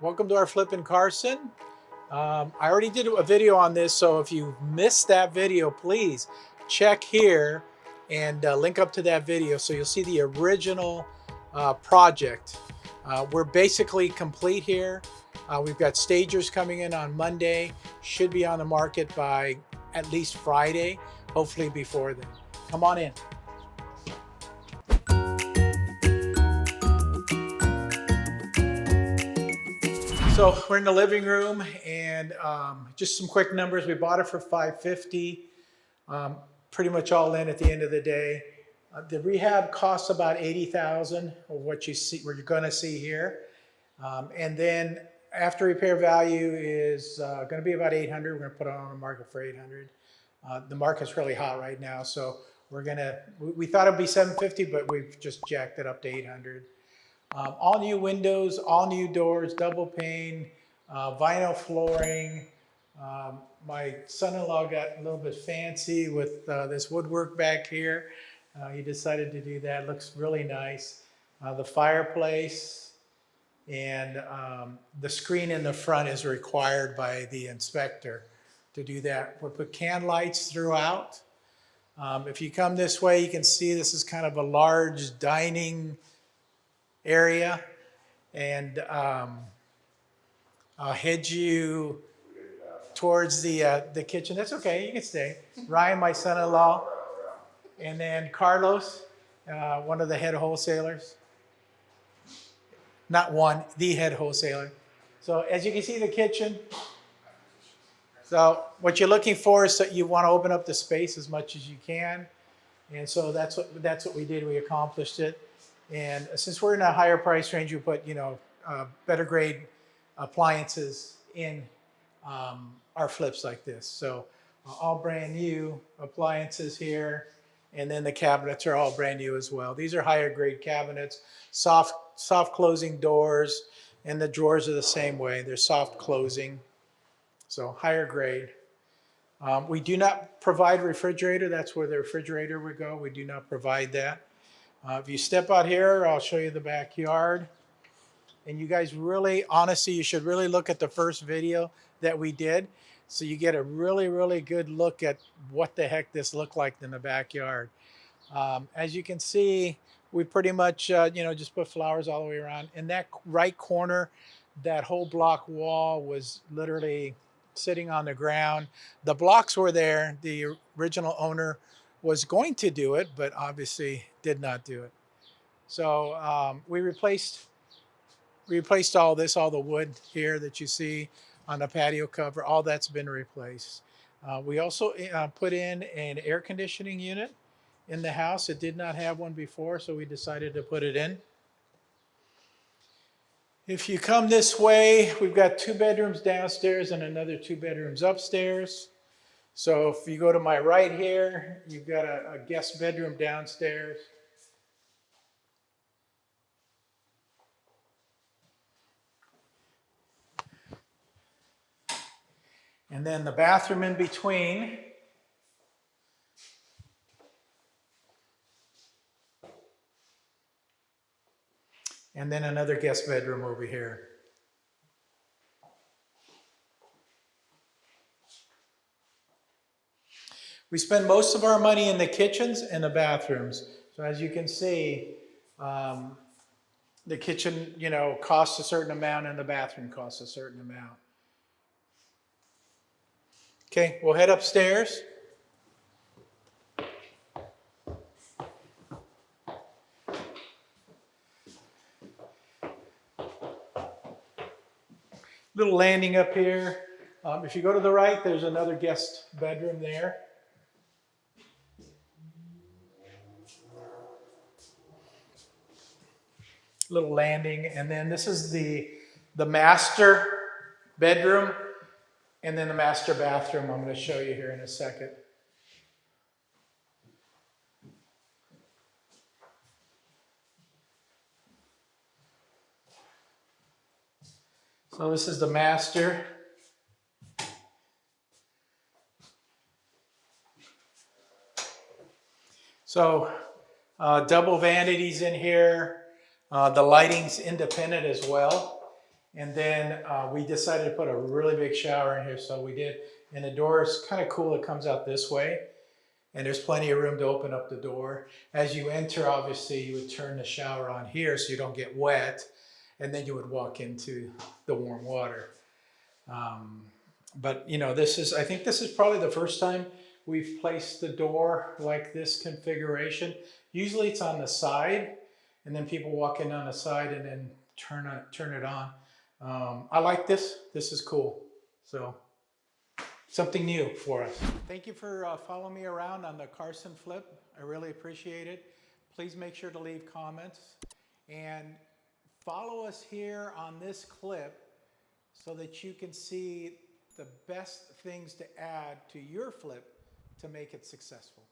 Welcome to our flip in Carson. I already did a video on this, so if you missed that video, please check here and link up to that video so you'll see the original project. We're basically complete here. We've got stagers coming in on Monday, should be on the market by at least Friday, hopefully before then. Come on in. So we're in the living room, and just some quick numbers. We bought it for $550, pretty much all in at the end of the day. The rehab costs about $80,000 of what you see, what you're going to see here, and then after repair value is going to be about $800. We're going to put it on the market for $800. The market's really hot right now, so we thought it'd be $750, but we've just jacked it up to $800. All new windows, all new doors, double pane, vinyl flooring. My son-in-law got a little bit fancy with this woodwork back here. He decided to do that. Looks really nice. The fireplace and the screen in the front is required by the inspector to do that. We'll put can lights throughout. If you come this way, you can see this is kind of a large dining area, and I'll head you towards the kitchen. That's okay, you can stay. Ryan, my son-in-law, and then Carlos, one of the head wholesalers. Not one, the head wholesaler. So as you can see, the kitchen. So what you're looking for is that you want to open up the space as much as you can, and so that's what we did. We accomplished it. And since we're in a higher price range, we put, better grade appliances in our flips like this. So all brand new appliances here. And then the cabinets are all brand new as well. These are higher grade cabinets, soft closing doors, and the drawers are the same way. They're soft closing, so higher grade. We do not provide refrigerator. That's where the refrigerator would go. We do not provide that. If you step out here, I'll show you the backyard. And you guys really, honestly, you should really look at the first video that we did, so you get a really, really good look at what the heck this looked like in the backyard. As you can see, we pretty much, just put flowers all the way around. In that right corner, that whole block wall was literally sitting on the ground. The blocks were there. The original owner was going to do it, but obviously did not do it. So we replaced all this, all the wood here that you see on the patio cover, all that's been replaced. We also put in an air conditioning unit in the house. It did not have one before, so we decided to put it in. If you come this way, we've got 2 bedrooms downstairs and another 2 bedrooms upstairs. So if you go to my right here, you've got a guest bedroom downstairs. And then the bathroom in between. And then another guest bedroom over here. We spend most of our money in the kitchens and the bathrooms. So as you can see, the kitchen, costs a certain amount and the bathroom costs a certain amount. Okay, we'll head upstairs. Little landing up here. If you go to the right, there's another guest bedroom there. Little landing, and then this is the master bedroom, and then the master bathroom I'm going to show you here in a second. So this is the master. So double vanities in here. The lighting's independent as well. And then we decided to put a really big shower in here, so we did. And the door is kind of cool. It comes out this way, and there's plenty of room to open up the door. As you enter, obviously, you would turn the shower on here so you don't get wet, and then you would walk into the warm water. But you know, I think this is probably the first time we've placed the door like this configuration. Usually it's on the side, and then people walk in on the side and then turn it on. I like this. This is cool. So something new for us. Thank you for following me around on the Carson flip. I really appreciate it. Please make sure to leave comments and follow us here on this clip so that you can see the best things to add to your flip to make it successful.